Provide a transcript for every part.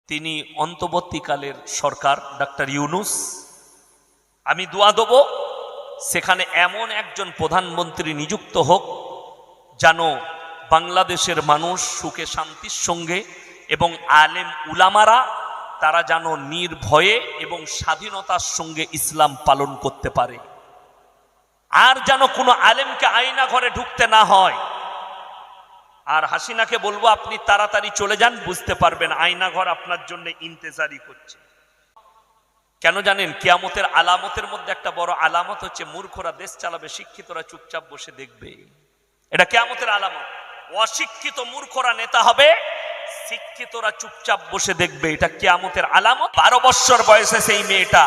তিনি অন্তর্বর্তীকালের সরকার ডাক্তার ইউনূস, আমি দোয়া দেব সেখানে এমন একজন প্রধানমন্ত্রী নিযুক্ত হোক যেন বাংলাদেশের মানুষ সুখে শান্তির সঙ্গে এবং আলেম উলামারা তারা যেন নির্ভয়ে এবং স্বাধীনতার সঙ্গে ইসলাম পালন করতে পারে। আর যেন কোনো আলেমকে আয়না ঘরে ঢুকতে না হয়। আর হাসিনাকে বলবো আপনি তাড়াতাড়ি চলে যান, বুঝতে পারবেন আয়না ঘর আপনার জন্য ইন্তেজারি করছে। কেন জানেন? কিয়ামতের আলামতের মধ্যে একটা বড় আলামত হচ্ছে মূর্খরা দেশ চালাবে, শিক্ষিতরা চুপচাপ বসে দেখবে। এটা কিয়ামতের আলামত। অশিক্ষিত মূর্খরা নেতা হবে, শিক্ষিতরা চুপচাপ বসে দেখবে। এটা কিয়ামতের আলামত। 12 বছর বয়সে সেই মেয়েটা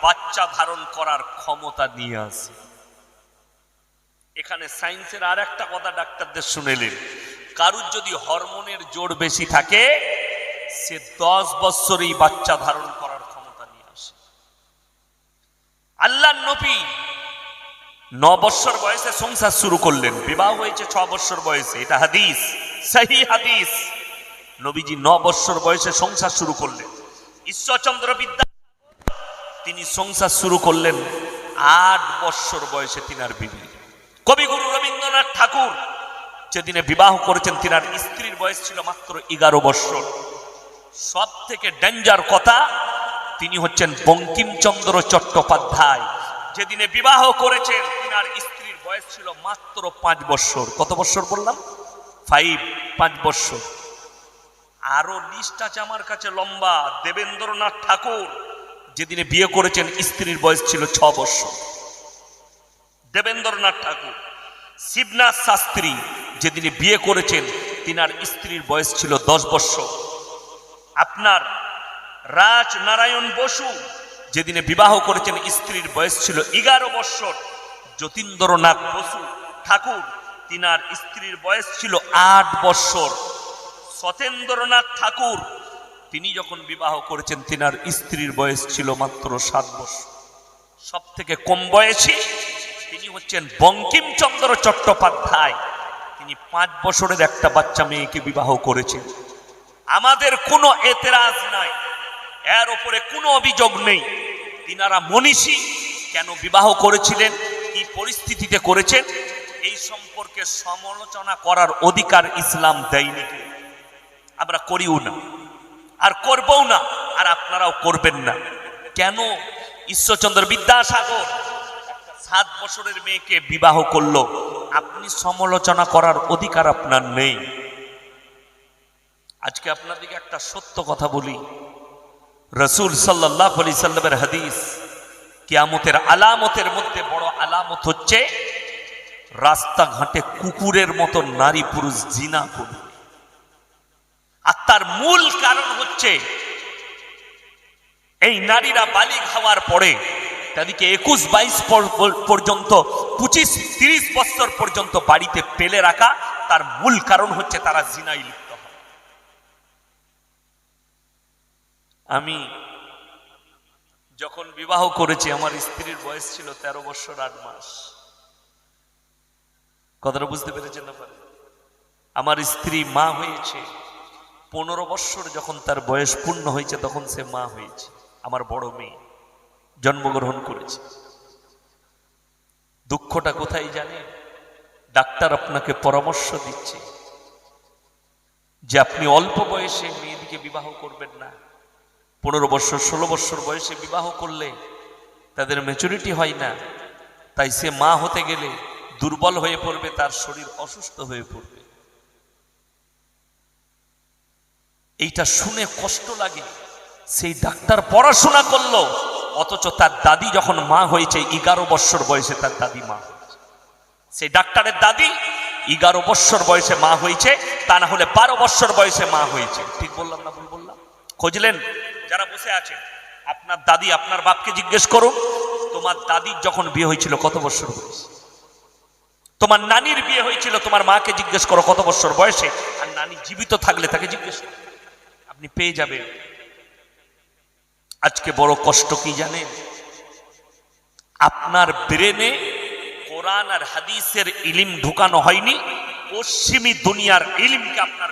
বাচ্চা ধারণ করার ক্ষমতা নিয়ে আসে। এখানে সায়েন্সের আর একটা কথা ডাক্তারদের শুনেলেন, কারুর যদি হরমোনের জোর বেশি থাকে সে 10 বছরেই বাচ্চা ধারণ করার ক্ষমতা নিয়ে আসে। আল্লাহর নবী 9 বছর বয়সে সংসার শুরু করলেন, বিবাহ হয়েছে 6 বছর বয়সে। এটা হাদিস, সহিহ হাদিস। নবীজি 9 বছর বয়সে সংসার শুরু করলেন। ঈশ্বরচন্দ্র বিদ্যাসাগর তিনি সংসার শুরু করলেন 8 বছর বয়সে তিনার বিবি। কবিগুরু রবীন্দ্রনাথ ঠাকুর যেদিনে বিবাহ করেছেন তিনার স্ত্রীর বয়স ছিল মাত্র 11 বছর। সব থেকে ডেঞ্জার কথা, তিনি হচ্ছেন বঙ্কিমচন্দ্র চট্টোপাধ্যায়। যেদিনে বিবাহ করেছেন তিনার স্ত্রীর বয়স ছিল মাত্র 5 বছর। কত বছর বললাম? 5 বছর। আরো লিস্ট আছে আমার কাছে লম্বা। দেবেন্দ্রনাথ ঠাকুর যেদিনে বিয়ে করেছেন স্ত্রীর বয়স ছিল 6 বছর। দেবেন্দ্রনাথ ঠাকুর। শিবনাথ শাস্ত্রী যেদিনে বিয়ে করেছেন তিনার স্ত্রীর বয়স ছিল 10 বছর। আপনার রাজনারায়ণ বসু যেদিনে বিবাহ করেছেন স্ত্রীর বয়স ছিল 11 বছর। যতীন্দ্রনাথ বসু ঠাকুর তিনার স্ত্রীর বয়স ছিল 8 বছর। সত্যেন্দ্রনাথ ঠাকুর তিনি যখন বিবাহ করেছেন তিনার স্ত্রীর বয়স ছিল মাত্র 7 বছর। সব থেকে কম বয়সী তিনি হচ্ছেন বঙ্কিমচন্দ্র চট্টোপাধ্যায়। তিনি 5 বছরের একটা বাচ্চা মেয়েকে বিবাহ করেছেন। আমাদের কোনো এতরাজ নাই, এর উপরে কোনো অভিযোগ নেই। তিনারা মনীষী, কেন বিবাহ করেছিলেন, কি পরিস্থিতিতে করেছেন, এই সম্পর্কে সমালোচনা করার অধিকার ইসলাম দেয়নি। আমরা করিও না, আর করবও না, আর আপনারাও করবেন না। কেন? ঈশ্বরচন্দ্র বিদ্যাসাগর 7 বছরের মেয়েকে বিবাহ করলো, আপনি সমালোচনা করার অধিকার আপনার নেই। আজকে আপনাদেরকে একটা সত্য কথা বলি, রাসূল সাল্লাল্লাহু আলাইহি সাল্লামের হাদিস, কিয়ামতের আলামতের মধ্যে বড় আলামত হচ্ছে রাস্তাঘাটে কুকুরের মতো নারী পুরুষ জিনা করবে। আর তার মূল কারণ হচ্ছে এই নারীরা বালিগ হওয়ার পরে তাদেরকে 21-22 পর্যন্ত 25-30 বছর পর্যন্ত বাড়িতে ফেলে রাখা, তার মূল কারণ হচ্ছে তারা জিনায় লিপ্ত হয়। আমি যখন বিবাহ করেছি আমার স্ত্রীর বয়স ছিল 13 বছর 8 মাস। কথাটা বুঝতে পেরেছেন না? আমার স্ত্রী মা হয়েছে 15 বছর, যখন তার বয়স পূর্ণ হয়েছে তখন সে মা হয়েছে। আমার বড় মেয়ে জন্মগ্রহণ করেছে। দুঃখটা কোথায় জানেন? ডাক্তার আপনাকে পরামর্শ দিচ্ছে যে আপনি অল্প বয়সে মেয়েদিকে বিবাহ করবেন না। 15 বছর 16 বছর বয়সে বিবাহ করলে তাদের ম্যাচুরিটি হয় না, তাই সে মা হতে গেলে দুর্বল হয়ে পড়বে, তার শরীর অসুস্থ হয়ে পড়বে। এইটা শুনে কষ্ট লাগে। সেই ডাক্তার পড়াশোনা করলো, অথচ তার দাদি যখন মা হয়েছে 11 বছর বয়সে তার দাদি মা হয়েছে। সেই ডাক্তারের দাদি 11 বছর বয়সে মা হয়েছে, তা না হলে 12 বছর বয়সে মা হয়েছে। ঠিক বললাম না ভুল বললাম? খুঁজলেন যারা বসে আছেন, আপনার দাদি আপনার বাপকে জিজ্ঞেস করুন তোমার দাদির যখন বিয়ে হয়েছিল কত বছর বয়সে। তোমার নানির বিয়ে হয়েছিল, তোমার মাকে জিজ্ঞেস করো কত বছর বয়সে। আর নানি জীবিত থাকলে তাকে জিজ্ঞেস করো, আপনি পেয়ে যাবেন। আজকে বড় কষ্ট কি জানেন? আপনার ব্রেনে কোরআন আর হাদিসের ইলম ঢুকানো হয়নি, পশ্চিমী দুনিয়ার ইলমকে আপনার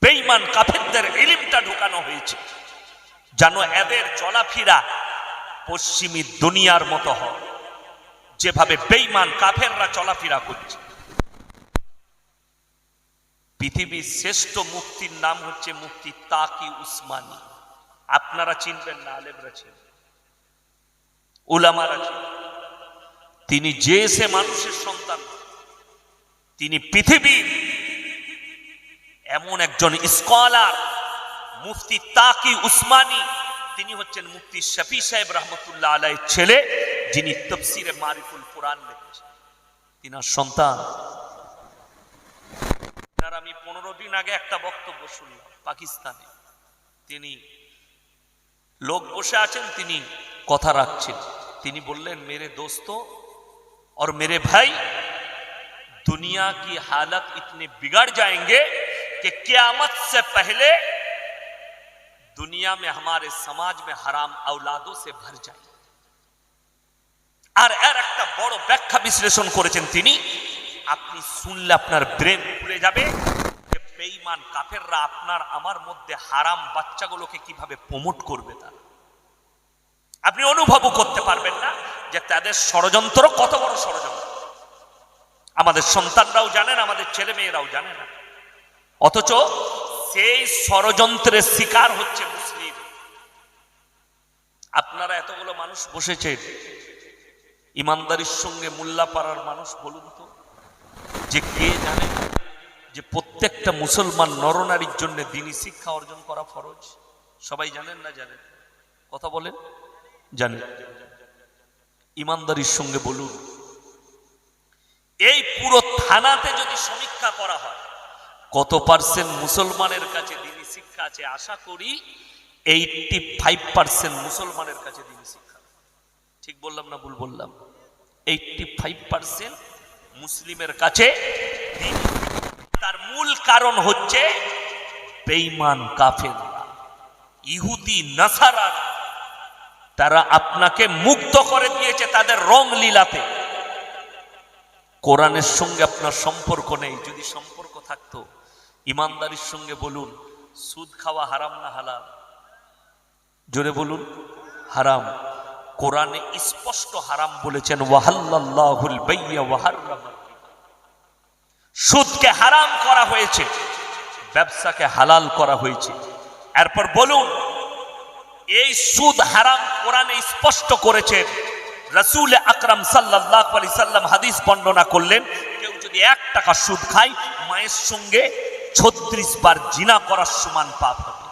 বেঈমান কাফেরদের ইলমটা ঢোকানো হয়েছে যেন এদের চলাফেরা পশ্চিমী দুনিয়ার মতো হয়, যেভাবে বেঈমান কাফেররা চলাফেরা করছে। পৃথিবীর শ্রেষ্ঠ মুফতির নাম হচ্ছে মুফতি তাকি উসমানী। আপনারা চিনবেন না, আলেমরা চিনবেন, উলামারা চিনবেন। তিনি যে সে মানুষের সন্তান, তিনি পৃথিবীর এমন একজন স্কলার মুফতি তাকি উসমানী। তিনি হচ্ছেন মুফতি শফি সাহেব রহমতুল্লাহ আলাইহির ছেলে, যিনি তাফসীরে মারিফুল কোরআন লিখেছেন, তিনার সন্তান। আমি 15 দিন আগে একটা বক্তব্য শুনলাম পাকিস্তানে। তিনি লোক বসে আছেন, তিনি কথা রাখছেন। তিনি বললেন, मेरे दोस्तों और मेरे भाई, दुनिया की हालत इतने बिगड़ जाएंगे कि क़यामत से पहले दुनिया में हमारे समाज में हराम औलादों से भर जाए। আর এর একটা বড় ব্যাখ্যা বিশ্লেষণ করেছেন তিনি, আপনি শুনলে আপনার ব্রেন খুলে যাবে যে বেঈমান কাফেররা আপনার আমার মধ্যে হারাম বাচ্চাগুলোকে কিভাবে প্রমোট করবে। তারা আপনি অনুভবও করতে পারবেন না যে তাদের ষড়যন্ত্র কত বড় ষড়যন্ত্র। আমাদের সন্তানরাও জানেন, আমাদের ছেলে মেয়েরাও জানে না, অথচ সেই ষড়যন্ত্রের শিকার হচ্ছে মুসলিম। আপনারা এতগুলো মানুষ বসেছেন, ইমানদারির সঙ্গে মোল্লাপাড়ার মানুষ বলুন তো, যে কে জানে যে প্রত্যেকটা মুসলমান নরনারীর জন্য দ্বীনি শিক্ষা অর্জন করা ফরজ? সবাই জানেন না জানেন? কথা বলেন, জানেন? ইমানদারির সঙ্গে বলুন, এই পুরো থানাতে যদি সমীক্ষা করা হয় কত পার্সেন্ট মুসলমানের কাছে দ্বীনি শিক্ষা আছে? আশা করি 85% মুসলমানের কাছে দ্বীনি শিক্ষা। ঠিক বললাম না ভুল বললাম? 85% মুসলিমের কাছে। তার মূল কারণ হচ্ছে বেঈমান কাফেররা, ইহুদি নাসারা। তারা আপনাকে মুগ্ধ করে দিয়েছে তাদের রং লীলাতে। কোরআনের সঙ্গে আপনার সম্পর্ক নেই। যদি সম্পর্ক থাকতো, ইমানদারির সঙ্গে বলুন, সুদ খাওয়া হারাম না হালাল? জোরে বলুন, হারাম। কোরআনে স্পষ্ট হারাম বলেছেন, ওয়াহাল্লাল্লাহুল বাইয়া ওয়া হাররামা। সুদকে হারাম করা হয়েছে, ব্যবসাকে হালাল করা হয়েছে। এরপর বলুন, এই সুদ হারাম কোরআনে স্পষ্ট করেছে। রাসূল আকরাম সাল্লাল্লাহু আলাইহি সাল্লাম হাদিস বর্ণনা করলেন, কেউ যদি 1 টাকা সুদ খায়, মায়ের সঙ্গে 36 বার জিনা করার সমান পাপ হবে।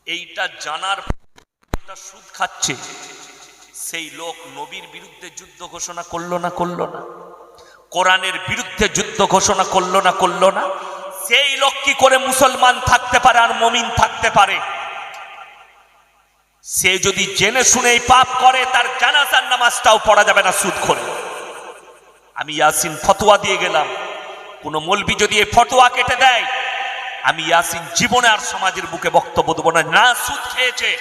এইটা জানার সুদ খাচ্ছে, সেই লোক নবীর বিরুদ্ধে যুদ্ধ ঘোষণা করলো না করলো না? কোরআনের বিরুদ্ধে যুদ্ধ ঘোষণা করলো না করলো না? সেই লোক কি করে মুসলমান থাকতে পারে আর মুমিন থাকতে পারে? সে যদি জেনে শুনে পাপ করে, তার জানাজার নামাজটাও পড়া যাবে না সুদ করে। আমি ইয়াসিন ফতোয়া দিয়ে গেলাম, কোন মৌলবি যদি এই ফতোয়া কেটে দেয়, আমি ইয়াসিন জীবনে আর সমাজের বুকে বক্তব্য দেবো না। না সুদ খেয়েছে,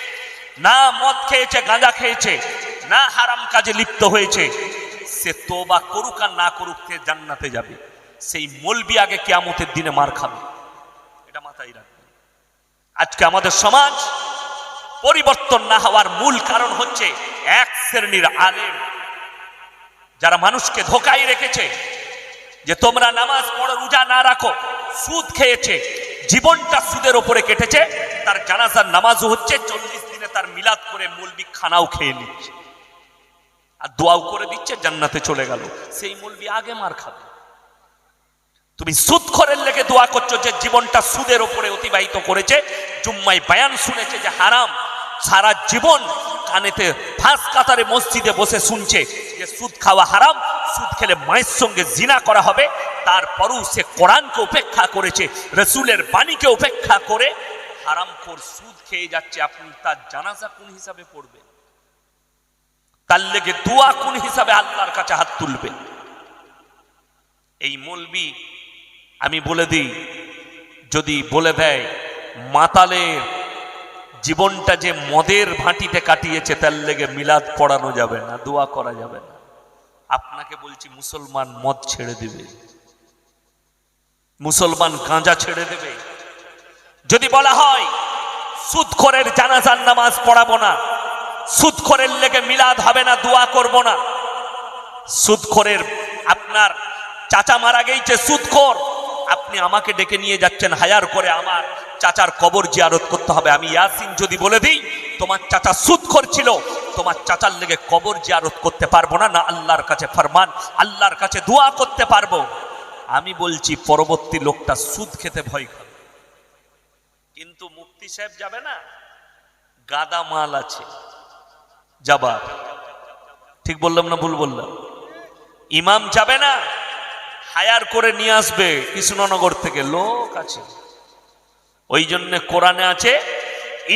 না মদ খেয়েছে, গাঁজা খেয়েছে, না হারাম কাজে লিপ্ত হয়েছে, সে তওবা করুক আর না করুক, সে জান্নাতে যাবে। সেই মৌলবি আগে কিয়ামতের দিনে মার খাবে, এটা মাথায় রাখবেন। আজকে আমাদের সমাজ পরিবর্তন না হওয়ার মূল কারণ হচ্ছে এক শ্রেণীর আলেম, যারা মানুষকে ধোকায় রেখেছে যে তোমরা নামাজ পড়ো, রোজা না রাখো। সুদ খেয়েছে, জীবনটা সুদের ওপরে কেটেছে। তার জানাজার নামাজও হচ্ছে, 40 দিনে তার মিলাদ করে মৌলবি খানাও খেয়ে নিচ্ছে আর দোয়াও করে দিচ্ছে, জান্নাতে চলে গেল। সেই মৌলবি আগে মার খাবে। তুমি সুদখোরের লেগে দোয়া করছো যে জীবনটা সুদের ওপরে অতিবাহিত করেছে, জুম্মায় বয়ান শুনেছে যে হারাম, সারা জীবন কানেতে ফাঁস কাতারে মসজিদে বসে শুনছে যে সুদ খাওয়া হারাম, সুদ খেলে মায়ের সঙ্গে জিনা করা হবে। তারপরও সে কোরআনকে উপেক্ষা করেছে, রাসূলের বাণীকে উপেক্ষা করে হারামখোর সুদ খেয়ে যাচ্ছে। আপনি তার জানাজা কোন হিসাবে পড়বেন? তার লেগে দোয়া কোন হিসাবে আল্লাহর কাছে হাত তুলবেন? এই মৌলবি, আমি বলে দিই, যদি বলে দেয় মাতালের জীবনটা যে মদের ভাটিতে কাটিয়েছে, তার লেগে মিলাদ পড়ানো যাবে না, দোয়া করা যাবে না। আপনাকে বলছি, মুসলমান মদ ছেড়ে দিবে। মুসলমান গাঁজা ছেড়ে দেবে। যদি বলা হয় সুদখোরের জানাজার নামাজ পড়াবো না, সুদখোরের লেগে মিলাদ হবে না, দোয়া করব না, সুদখোরের আপনার চাচা মারা গেছে সুদখোর, আপনি আমাকে ডেকে নিয়ে যাচ্ছেন হায়ার করে, আমার চাচার কবর জিয়ারত করতে হবে, আমি ইয়াসিন যদি বলে দিই তোমার চাচা সুদখোর ছিল, তোমার চাচার লেগে কবর জিয়ারত করতে পারবো না, না আল্লাহর কাছে ফরমান, আল্লাহর কাছে দোয়া করতে পারবো। আমি বলছি পরবর্তী লোকটা সুদ খেতে ভয় করে, কিন্তু মুফতি সাহেব যাবে না, গাদা মাল আছে যাবার, ঠিক বললাম না ভুল বললাম? ইমাম যাবে না, হায়ার করে নিয়ে আসবে কৃষ্ণনগর থেকে লোক আছে। ওই জন্য কোরআনে আছে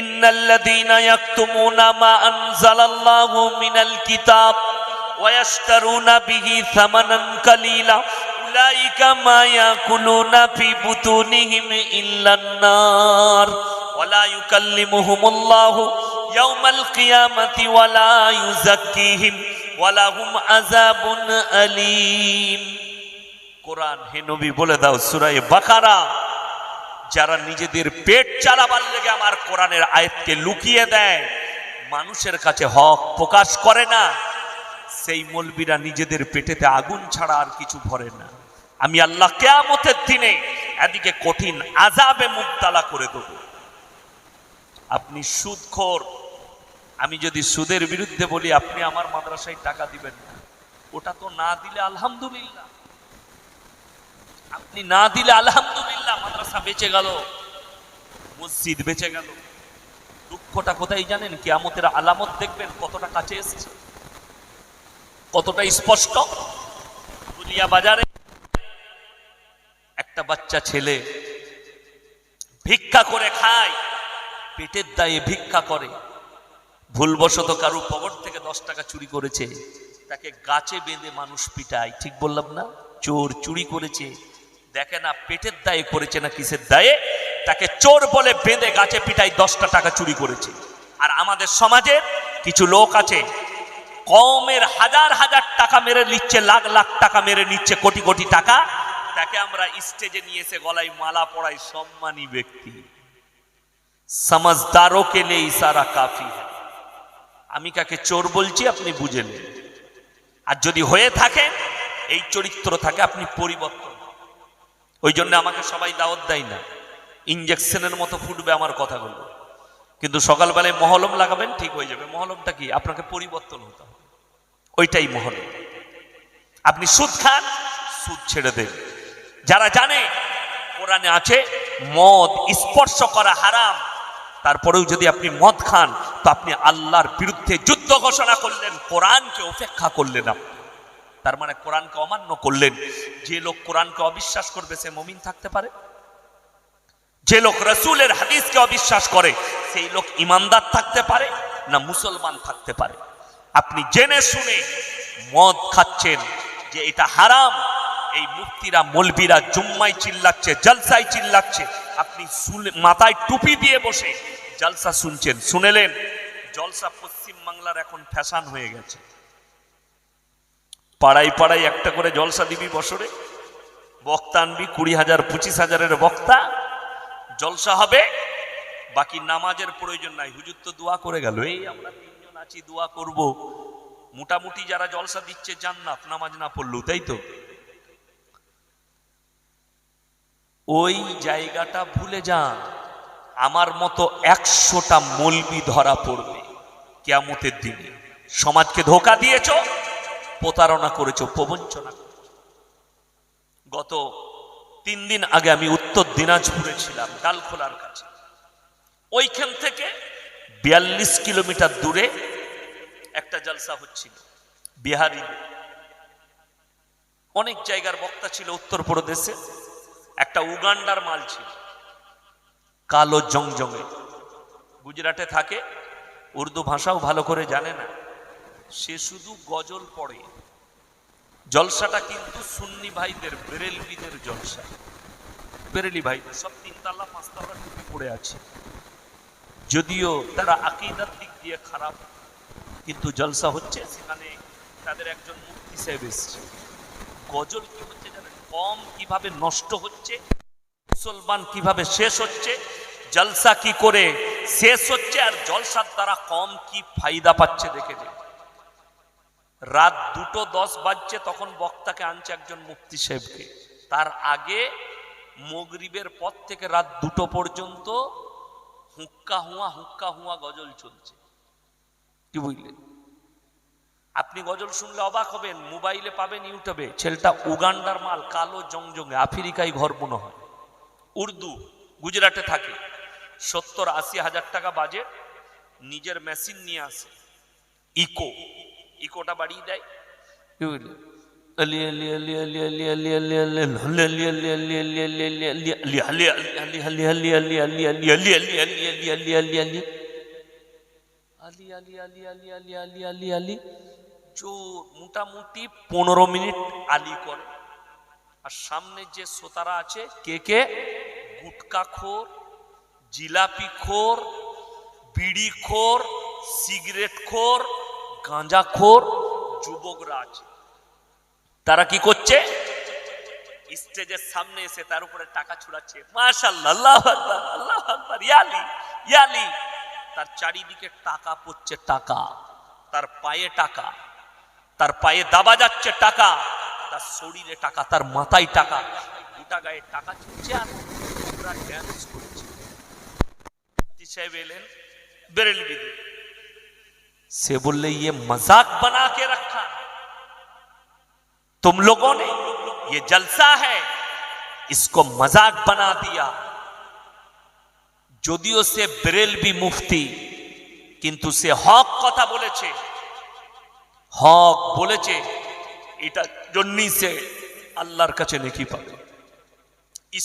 ইন্নাল্লাযীনা ইয়াকতুমুনা মা আনজালাল্লাহু মিনাল কিতাব ওয়া ইয়াশতারুনা বিহি সামানান কালীলা উলাইকা মা ইয়াকুলুনা ফি বুতুনিহিম ইল্লান নার ওয়া লা ইউকাল্লিমুহুমুল্লাহু ইয়াওমাল কিয়ামাতি ওয়া লা ইউযাক্কিহিম ওয়া লাহুম আযাবুন আলীম। কোরআন হে নবী বলে দাও সূরা বাকারা, যারা নিজেদের পেট চালাবার লেগে আমার কোরআনের আয়াতকে লুকিয়ে দেয়, মানুষের কাছে হক প্রকাশ করে না, সেই মৌলবীরা নিজেদের পেটেতে আগুন ছাড়া আর কিছু ভরে না। আমি আল্লাহ কিয়ামতের দিনে এদিকে কঠিন আযাবে মুবতালা করে দেব। আপনি সুদখোর, আমি যদি সুদের বিরুদ্ধে বলি আপনি আমার মাদ্রাসায় টাকা দিবেন না, ওটা তো না দিলে আলহামদুলিল্লাহ, আপনি না দিলে আলহামদুলিল্লাহ, মাদ্রাসা বেঁচে গেল, মসজিদ বেঁচে গেল। দুঃখটা কোথায় জানেন? কিয়ামতের আলামত দেখবেন কতটা কাছে এসেছে, কতটা স্পষ্ট। পুরুলিয়া বাজারে একটা বাচ্চা ছেলে ভিক্ষা করে খায়, পেটের দায়ে ভিক্ষা করে, ভুলবশত কারো পকেট থেকে 10 টাকা চুরি করেছে, তাকে গাছে বেঁধে মানুষ পিটায়, ঠিক বললাম না? চোর চুরি করেছে, দেখে না পেটের দায়ে করেছে না কিসের দায়ে, তাকে চোর বলে বেঁধে গাছে পিটায়, 10টা টাকা চুরি করেছে। আর আমাদের সমাজের কিছু লোক আছে কমের হাজার হাজার টাকা মেরে নিচ্ছে, লাখ লাখ টাকা মেরে নিচ্ছে, কোটি কোটি টাকা, তাকে আমরা স্টেজে নিয়ে এসে গলায় মালা পরাই, সম্মানী ব্যক্তি। समझदारों के लिए इशारा काफी है। আমি কাকে চোর বলছি আপনি বুঝে নেন। আর যদি হয়ে থাকে এই চরিত্র থাকে, আপনি পরিবর্তন। ওই জন্য আমাকে সবাই দাওয়াত দেয় না, ইনজেকশনের মতো ফুটবে আমার কথাগুলো, কিন্তু সকালবেলায় মহলম লাগাবেন ঠিক হয়ে যাবে। মহলমটা কি? আপনাকে পরিবর্তন হতে হবে, ওইটাই মহলম। আপনি সুদ খান, সুদ ছেড়ে দেন। যারা জানে কোরআনে আছে মদ স্পর্শ করা হারাম, তারপরেও যদি আপনি মদ খান তো আপনি আল্লাহর বিরুদ্ধে যুদ্ধ ঘোষণা করলেন, কোরআনকে উপেক্ষা করলেন, তার মানে কোরআনকে অমান্য করলেন। যে লোক কোরআনকে অবিশ্বাস করবে সে মুমিন থাকতে পারে? যে লোক রাসূলের হাদিসকে অবিশ্বাস করে সেই লোক ইমানদার থাকতে পারে না মুসলমান থাকতে পারে? আপনি জেনে শুনে মদ খাচ্ছেন যে এটা হারাম, এই মুফতিরা মৌলবীরা জুম্মায় চিল্লাচ্ছে, জলসায় চিল্লাচ্ছে, আপনি মাথায় টুপি দিয়ে বসে জলসা শুনছেন। শুনেলেন জলসা পশ্চিম বাংলার এখন ফ্যাশন হয়ে গেছে, পাড়ায় পাড়ায় একটা করে জলসা দিবি, বছরে বক্তা আনবি, 20,000 25,000-এর বক্তা, জলসা হবে, বাকি নামাজের প্রয়োজন নাই। হুজুর তো দোয়া করে গেল, এই আমরা 3 জন আছি দোয়া করব। মোটামুটি যারা জলসা দিচ্ছে জান্নাত, নামাজ না পড়লেও, তাই তো? ওই জায়গাটা ভুলে যান। আমার মতো 100টা মৌলবি ধরা পড়বে কিয়ামতের দিনে। সমাজকে ধোঁকা দিয়েছ, প্রতারণা করেছো, প্রবঞ্চনা করেছো। গত 3 দিন আগে আমি উত্তর দিনাজপুরে ছিলাম, ডালখোলার কাছে। ওইখান থেকে 42 কিলোমিটার দূরে একটা জলসা হচ্ছিল, বিহারি অনেক জায়গার বক্তা ছিল। উত্তরপ্রদেশে একটা উগান্ডার মাল ছিল, কালো জংজঙে, গুজরাটে থাকে, উর্দু ভাষাও ভালো করে জানে না, সে শুধু গজল পড়ে। জলসাটা কিন্তু সুন্নি ভাইদের, বেরেলভিদের জলসা, বেরেলি ভাইদের সব 3 তালা 5 তালা টুপি পড়ে আছে, যদিও তারা আকীদার দিক দিয়ে খারাপ, কিন্তু জলসা হচ্ছে। সেখানে তাদের একজন মুফতি সাহেব এসেছে। গজল কি হচ্ছে জানেন? কম কিভাবে নষ্ট হচ্ছে হচ্ছে, মুসলমান কিভাবে শেষ হচ্ছে, জলসা কি করে শেষ হচ্ছে, আর জলসার দ্বারা কম কি ফায়দা পাচ্ছে দেখে যে রাত 2:10 বাজছে তখন বক্তাকে আনছে একজন মুফতি সাহেবকে, তার আগে মাগরিবের পর থেকে রাত 2টো পর্যন্ত হুক্কা হুয়া গজল চলছে। কি বুঝলেন? আপনি গজল শুনলে অবাক হবেন, মোবাইলে পাবেন ইউটিউবে, ছেলেটা উগান্ডার মাল, কালো জংজঙ্গে, আফ্রিকায় ঘর মনে হয়, উর্দু, গুজরাটে থাকে, 70-80 হাজার টাকা বাজেট, নিজের মেশিন নিয়ে আসে, ইকোটা বাড়িয়ে দেয়। কি বুঝলেন? মোটামুটি 15 মিনিট আলি করে, আর সামনে যে শ্রোতারা আছে কে কে গুটকা খোর, জিলাপি খোর, বিড়ি খোর, সিগারেট খোর, গাঁজা খোর যুবকরা আছে। তারা কি করছে? স্টেজের সামনে এসে তার উপরে টাকা ছুড়াচ্ছে, মাশাআল্লাহ, আল্লাহু আকবার, আল্লাহু আকবার, ইয়ালি ইয়ালি। তার চারিদিকে টাকা পড়ছে, টাকা, তার পায়ে টাকা, তার পায়ে দাবা যাচ্ছে টাকা, তার শরীরে টাকা, তার মাথায় টাকা, গোটা গায়ে টাকা ছুটছে, আর ওরা ড্যান্স করছে। সাহেব এলেন বেরেলবিতে, से बोले ये मजाक बना के रखा तुम लोगों ने, ये जलसा है, इसको मजाक बना दिया। যদিও সে বেরেলবি মুফতি, কিন্তু সে হক কথা বলেছে, হক বলেছে, এটা জন্যই সে আল্লাহর কাছে নেকি পাবে।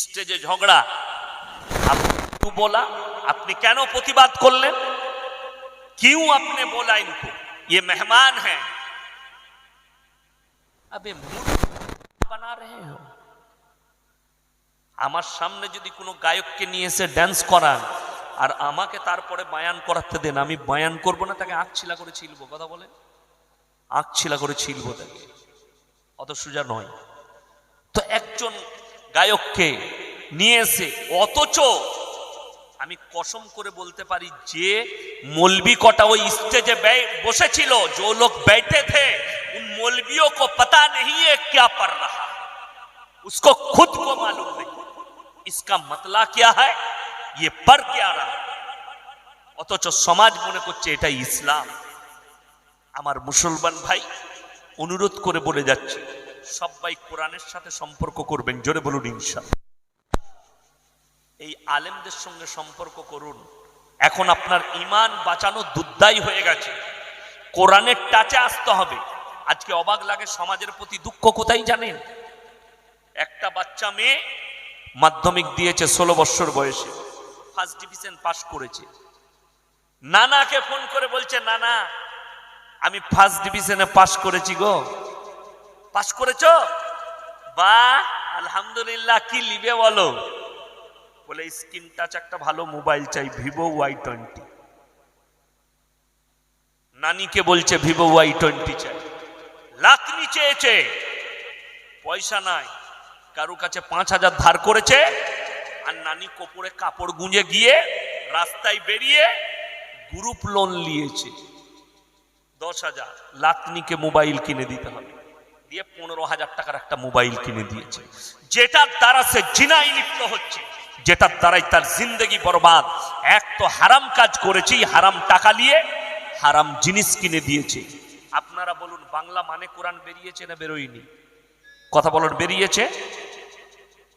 স্টেজে ঝগড়া, আপনি বলা, আপনি কেন প্রতিবাদ করলেন? क्यों आपने बोला इनको, ये मेहमान हैं? अबे बना रहे हो। আমার সামনে যদি কোনো গায়ককে নিয়ে এসে ড্যান্স করান আর আমাকে তারপরে বায়ান করাতে দেন, আমি বায়ান করব না, তাকে আঁকছিলা করে ছিলবো। কথা বলেন, আঁকছিলা করে ছিলবো তাকে, অত সোজা নয়। তো একজন গায়ককে নিয়ে এসে, অথচ আমি কসম করে বলতে পারি যে मौलवी कोटा वो स्टेज बसेছিল, जो लोग बैठे थे उन मौलवियों को पता नहीं है क्या पढ़ रहा, उसको खुद को मालूम नहीं इसका मतलब क्या है, ये पढ़ क्या रहा। অথচ সমাজ মনে করছে এটা ইসলাম। আমার মুসলমান ভাই, অনুরোধ করে বলে যাচ্ছি, সবাই কোরআনের সাথে সম্পর্ক করবেন, জোরে বলুন ইনশাআল্লাহ। এই আলেমদের সঙ্গে সম্পর্ক করুন। এখন আপনার ঈমান বাঁচানো দুর্দায়ী হয়ে গেছে, কোরআনের টাচে আসতে হবে। আজকে অবাক লাগে, সমাজের প্রতি দুঃখ কোথায় জানেন? একটা বাচ্চা মেয়ে মাধ্যমিক দিয়েছে 16 বছর বয়সে, ফার্স্ট ডিভিশন পাস করেছে, নানাকে ফোন করে বলছে, নানা আমি ফার্স্ট ডিভিশনে পাস করেছি গো। পাস করেছো? বাহ, আলহামদুলিল্লাহ। কি লিবে বলো? বলে স্ক্রিন টাচ একটা ভালো মোবাইল চাই, ভিভো Y20। নানিকে বলছে ভিভো Y20 চাই, লাখনি চেয়েছে, পয়সা নাই, কারো কাছে 5000 ধার করেছে, আর নানি কোপরে কাপড় গুঁজে গিয়ে রাস্তায় বেরিয়ে গ্রুপ লোন নিয়েছে 10,000, লাতনিকে মোবাইল কিনে দিতে হবে, দিয়ে 15,000 টাকার একটা মোবাইল কিনে দিয়েছে, যেটার দ্বারা সে জিনায় লিপ্ত হচ্ছে, যেটার দ্বারাই তার জিন্দগি বরবাদ। এক তো হারাম কাজ করেছে, হারাম টাকা নিয়ে হারাম জিনিস কিনে দিয়েছে। আপনারা বলুন, বাংলা মানে কোরআন বেরিয়েছে না বেরোয়নি? কথা বলুন, বেরিয়েছে?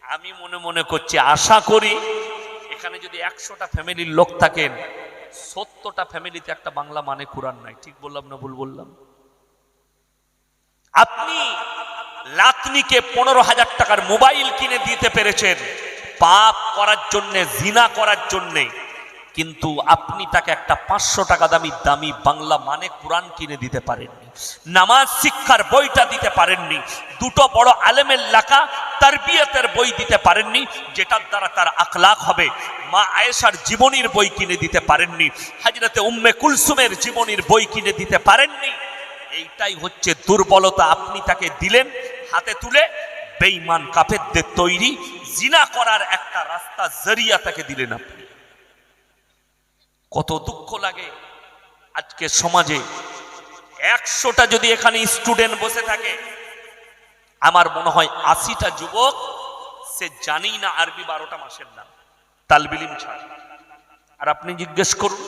আমি মনে মনে করছি, আশা করি এখানে যদি 100টা ফ্যামিলির লোক থাকেন, 70টা ফ্যামিলিতে একটা বাংলা মানে কোরআন নাই। ঠিক বললাম না ভুল বললাম? আপনি লাতনিকে 15,000 টাকার মোবাইল কিনে দিতে পেরেছেন পাপ করার জন্য, জিনা করার জন্য, কিন্তু আপনি তাকে একটা 500 টাকা দামি বাংলা মানে কোরআন কিনে দিতে পারেননি, নামাজ শিক্ষার বইটা দিতে পারেননি, দুটো বড় আলেমের লেখা তারবিয়তের বই দিতে পারেননি, যেটার দ্বারা তার আখলাক হবে। মা আয়েশার জীবনীর বই কিনে দিতে পারেননি, হযরতে উম্মে কুলসুমের জীবনীর বই কিনে দিতে পারেননি। এইটাই হচ্ছে দুর্বলতা। আপনি তাকে দিলেন হাতে তুলে বেঈমান কাফেরদের তৈরি জিনা করার একটা রাস্তা জরিয়া তাকে দিলেন আপনি। কত দুঃখ লাগে আজকে সমাজে। 100টা যদি এখানে স্টুডেন্ট বসে থাকে, আমার মনে হয় 80টা যুবক সে জানেই না আরবি 12টা মাসের নাম, তালবিল ইলম ছাড়া। আর আপনি জিজ্ঞেস করুন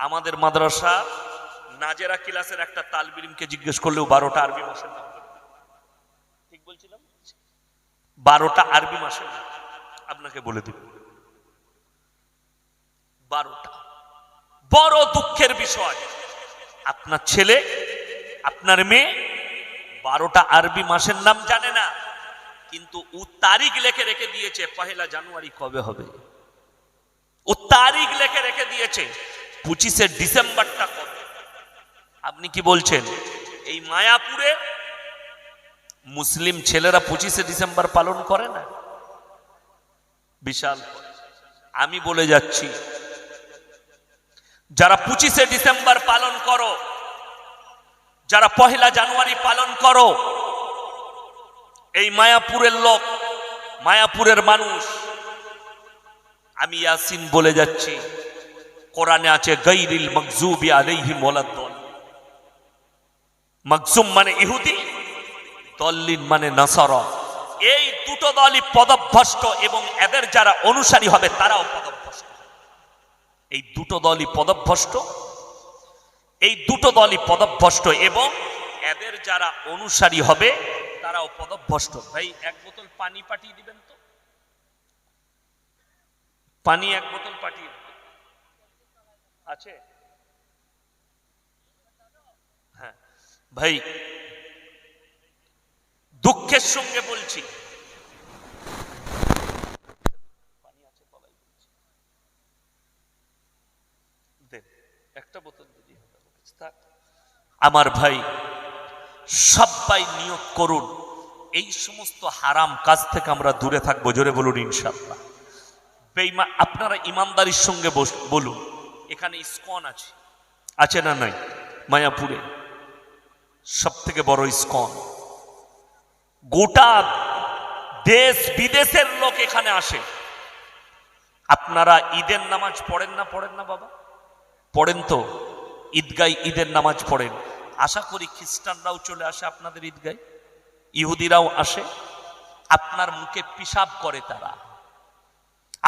আমাদের মাদ্রাসা নাজেরা ক্লাসের একটা তালবিল ইলমকে জিজ্ঞেস করলেও 12টা আরবি মাসের নাম বলবে। ঠিক বলছিলাম? 12টা আরবি মাসের নাম আপনাকে বলে দিব। 12টা। বড় দুঃখের বিষয়, আপনার ছেলে আপনার মেয়ে 12টা আরবি মাসের নাম জানে না, কিন্তু ও তারিখ লিখে রেখে দিয়েছে 1 জানুয়ারি কবে হবে। ও তারিখ লিখে রেখে দিয়েছে 25শে ডিসেম্বরটা কবে। আপনি কি বলছেন এই মায়াপুরে মুসলিম ছেলেরা 25শে ডিসেম্বর পালন করে না? বিশাল। আমি বলে যাচ্ছি, যারা 25শে ডিসেম্বর পালন করো, যারা 1 জানুয়ারি পালন করো, এই মায়াপুরের লোক, মায়াপুরের মানুষ, আমি ইয়াসিন বলে যাচ্ছি, কোরআনে আছে গায়রিল মাগজুবি আলাইহিম ওয়ালাদ-দাল্লিন। মাগজুম মানে ইহুদি, দল্লিন মানে নাসারা। এই দুটো দলই পদভ্রষ্ট এবং এদের যারা অনুসারী হবে তারাও পদভ্রষ্ট। এই দুটো দলই পদভ্রষ্ট, এই দুটো দলই পদভ্রষ্ট এবং এদের যারা অনুসারী হবে তারাও পদভ্রষ্ট। ভাই 1 বোতল পানি পাঠিয়ে দিবেন তো, পানি 1 বোতল পাঠিয়ে দিবেন। আছে? হ্যাঁ ভাই, দুঃখের সঙ্গে বলছি, একটা বোতল দিদি। আমার ভাই, সবাই নিয়ত করুন এই সমস্ত হারাম কাজ থেকে আমরা দূরে থাকবো। জোরে বলুন ইনশাআল্লাহ। বেঈমান, আপনারা ইমানদারির সঙ্গে বলুন, এখানে ইসকন আছে, আছে না নাই? মায়াপুরে সব থেকে বড় ইসকন, গোটা দেশ বিদেশের লোক এখানে আসে। আপনারা ঈদের নামাজ পড়েন না? পড়েন না বাবা? পড়েন তো? ঈদগায় ঈদের নামাজ পড়েন। আশা করি খ্রিস্টানরাও চলে আসে আপনাদের ঈদগায়, ইহুদিরাও আসে। আপনার মুখে পিশাব করে তারা,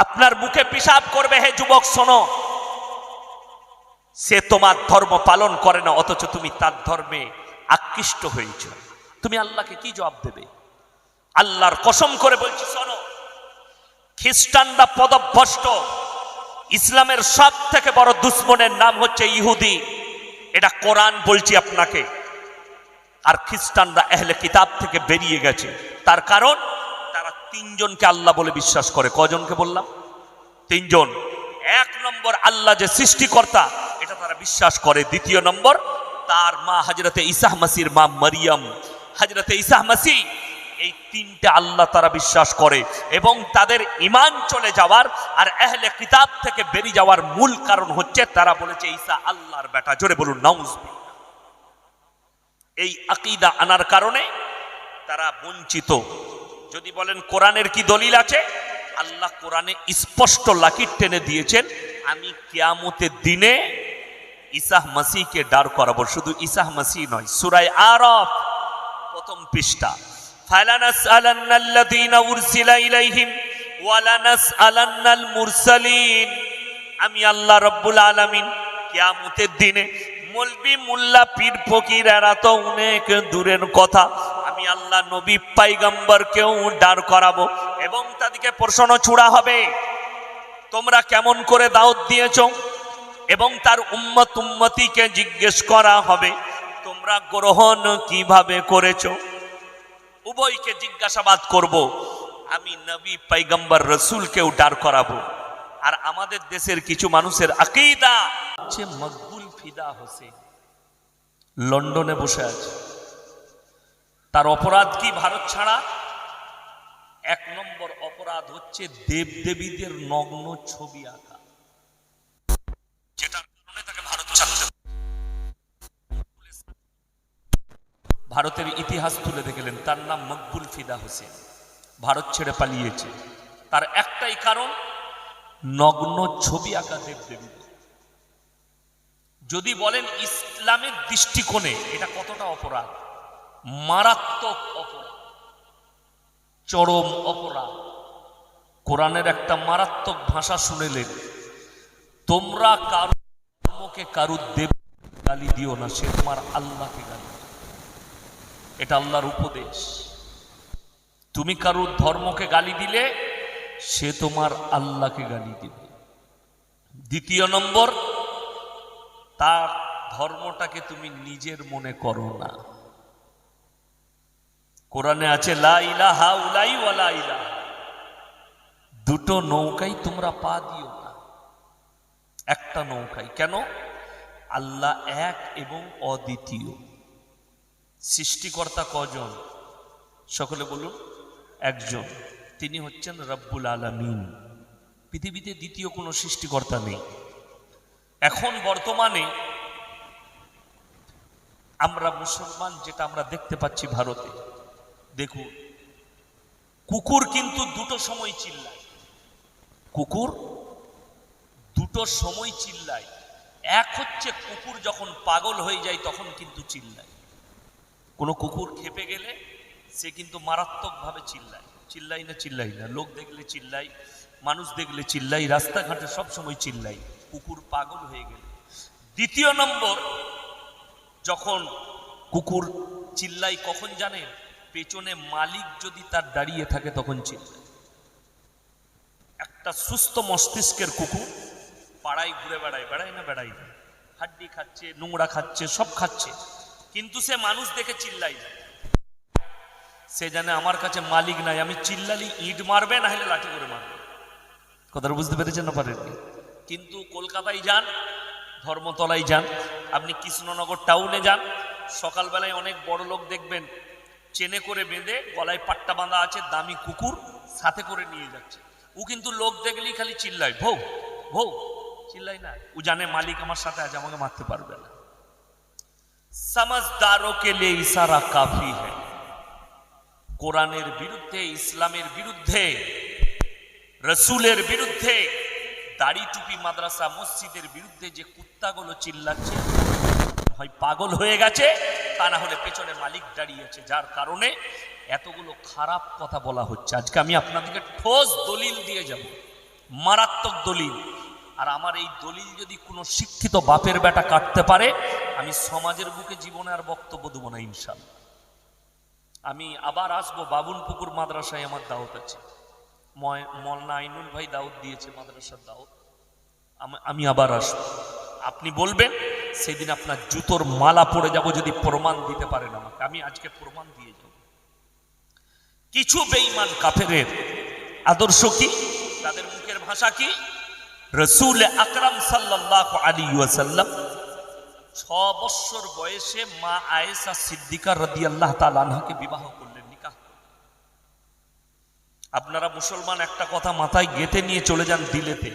আপনার মুখে পিশাব করবে। হে যুবক শোনো, সে তোমার ধর্ম পালন করে না, অথচ তুমি তার ধর্মে আকৃষ্ট হয়েছ। তুমি আল্লাহকে কি জবাব দেবে? আল্লাহর কসম করে বলছি, শোনো, খ্রিস্টানরা পদভ্রষ্ট। ইসলামের সব থেকে বড় দুশ্মনের নাম হচ্ছে ইহুদি, এটা কোরআন বলছি আপনাকে। আর খ্রিস্টানরা আহলে কিতাব থেকে বেরিয়ে গেছে, তার কারণ তারা 3 জনকে আল্লাহ বলে বিশ্বাস করে। কজনকে বললাম? 3 জন। 1 নম্বর আল্লাহ যে সৃষ্টিকর্তা এটা তারা বিশ্বাস করে। 2 নম্বর তার মা হযরতে ঈসা মসিহর মা মারিয়াম, হযরতে ঈসা মসিহ, এই 3টে আল্লাহ তারা বিশ্বাস করে। এবং তাদের ঈমান চলে যাওয়ার আর আহলে কিতাব থেকে বেরিয়ে যাওয়ার মূল কারণ হচ্ছে তারা বলেছে ঈসা আল্লাহর বেটা। জোরে বলুন নাউজুবিল্লাহ। এই আকীদা আনার কারণে তারা বঞ্চিত। যদি বলেন কোরআনের কি দলিল আছে, আল্লাহ কোরআনে স্পষ্ট লাকির টেনে দিয়েছেন, আমি কিয়ামতের দিনে ঈসা মসিহকে দাঁড় করাবো। শুধু ঈসা মসিহ নয়, সূরা আরাফ 1ম পৃষ্ঠা, ফালানাসআলান্নাল্লাযীনা উরসিলা ইলাইহিম ওয়ালানাসআলান্নাল মুরসালিন। আমি আল্লাহ রাব্বুল আলামিন কিয়ামতের দিনে মৌলবি মোল্লা পীর ফকির এরা তো অনেক দূরের কথা, আমি আল্লাহ নবী পয়গম্বরকেও দাঁড় করাবো এবং তাদেরকে প্রশ্ন ছুড়া হবে, তোমরা কেমন করে দাওয়াত দিয়েছো, এবং তার উম্মত উম্মতিকে জিজ্ঞেস করা হবে তোমরা গ্রহণ কিভাবে করেছো। উভয়কে জিজ্ঞাসাবাদ করব। আমি নবী পয়গম্বর রসুলকেও দাঁড় করাবো। আর আমাদের দেশের কিছু মানুষের আকীদা হচ্ছে মকবুল ফিদা হোসেন লন্ডনে বসে আছে। তার অপরাধ কি ভারত ছাড়া? 1 নম্বর অপরাধ হচ্ছে দেবদেবীদের নগ্ন ছবি আঁকা, যেটার কারণে তাকে ভারত ছাড়তে। ভারতের ইতিহাস তুলে দেখলেন, তার নাম মকবুল ফিদা হোসেন। ভারত ছেড়ে পালিয়েছে। তার একটাই কারণ, নগ্ন ছবি আঁকা দেবদেবী। যদি বলেন ইসলামের দৃষ্টিকোণে এটা কতটা অপরাধ, মারাত্মক অপরাধ, চরম অপরাধ। কোরআনের একটা মারাত্মক ভাষা শুনেলেন, তোমরা কারো ধর্মকে কারো দেব গালি দিও না, সে তোমার আল্লাহকে গালি দিও। এটা আল্লাহর উপদেশ। তুমি কারো ধর্মকে গালি দিলে সে তোমার আল্লাহকে গালি দিবে। দ্বিতীয় নম্বর, তার ধর্মটাকে তুমি নিজের মনে করো না। কোরআনে আছে লা ইলাহা উলাই ওয়া লা ইলাহা, দুটো নৌকায় তোমরা পা দিও না, একটা নৌকায়। কেন? আল্লাহ এক এবং অদ্বিতীয়। সৃষ্টিকর্তা কজন? সকলে বলুন, একজন, তিনি হচ্ছেন রব্বুল আলামিন। পৃথিবীতে দ্বিতীয় কোনো সৃষ্টিকর্তা নেই। এখন বর্তমানে আমরা মুসলমান যেটা আমরা দেখতে পাচ্ছি ভারতে, দেখুন, কুকুর কিন্তু দুটো সময় চিল্লায়। কুকুর দুটো সময় চিল্লায়। এক হচ্ছে কুকুর যখন পাগল হয়ে যায় তখন কিন্তু চিল্লায়। কোনো কুকুর খেপে গেলে সে কিন্তু মারাত্মকভাবে চিল্লায়। চিল্লাই না? চিল্লাই না। লোক দেখলে চিল্লাই, মানুষ দেখলে চিল্লাই, রাস্তাঘাটে সব সময় চিল্লাই, কুকুর পাগল হয়ে গেলে। দ্বিতীয় নম্বর, যখন কুকুর চিল্লাই কখন জানেন? পেছনে মালিক যদি তার দাঁড়িয়ে থাকে তখন চিল্লায়। একটা সুস্থ মস্তিষ্কের কুকুর পাড়ায় ঘুরে বেড়ায়, বেড়ায় না? বেড়ায় না। হাড্ডি খাচ্ছে, নোংরা খাচ্ছে, সব খাচ্ছে, কিন্তু সে মানুষ দেখে চিল্লাই না। সে জানে আমার কাছে মালিক নাই, আমি চিল্লালি ইট মারবে, না হলে লাঠি করে মারবে। কথাটা বুঝতে পেরেছেন না পারেননি? কিন্তু কলকাতায় যান, ধর্মতলায় যান, আপনি কৃষ্ণনগর টাউনে যান, সকালবেলায় অনেক বড় লোক দেখবেন চেনে করে বেঁধে গলায় পাট্টা বাঁধা আছে, দামি কুকুর সাথে করে নিয়ে যাচ্ছে। ও কিন্তু লোক দেখলেই খালি চিল্লায়, ভৌ ভৌ, চিল্লাই না। ও জানে মালিক আমার সাথে আছে, আমাকে মারতে পারবে না। समझदारों के लिए इशारा काफी है। কোরআনের বিরুদ্ধে, ইসলামের বিরুদ্ধে, রসুলের বিরুদ্ধে, দাড়ি টুপি মাদ্রাসা মসজিদের বিরুদ্ধে যে কুত্তাগুলো চিল্লাচ্ছে, হয় পাগল হয়ে গেছে, তা না হলে পেছনে মালিক দাঁড়িয়ে আছে, যার কারণে এতগুলো খারাপ কথা বলা হচ্ছে। আজকে আমি আপনাদেরকে ঠোস দলিল দিয়ে যাব, মারাত্মক দলিল। আর আমার এই দলিল যদি কোনো শিক্ষিত বাপের বেটা কাটতে পারে, আমি সমাজের বুকে জীবনে আর বক্তব্য দেবো না ইনশাআল্লাহ। আমি আবার আসবো, বাবুনপুকুর মাদ্রাসায় আমার দাওয়াত আছে, মৌলানা আইনুল ভাই দাওয়াত দিয়েছে, মাদ্রাসার দাওয়াত। আমি আবার আসবো। আপনি বলবেন, সেদিন আপনার জুতোর মালা পড়ে যাব যদি প্রমাণ দিতে পারেন আমাকে। আমি আজকে প্রমাণ দিয়ে যাব। কিছু বেঈমান কাফেরের আদর্শ কি, তাদের মুখের ভাষা কি? রসুল আকরাম সাল্লাল্লাহু আলাইহি ওয়াসাল্লাম 6 বছর বয়সে মা আয়েশা সিদ্দিকা রাদিয়াল্লাহু তাআলা আনহাকে বিবাহ করলেন, নিকাহ। আপনারা মুসলমান একটা কথা মাথায় গেঁথে নিয়ে চলে যান দিলেতে,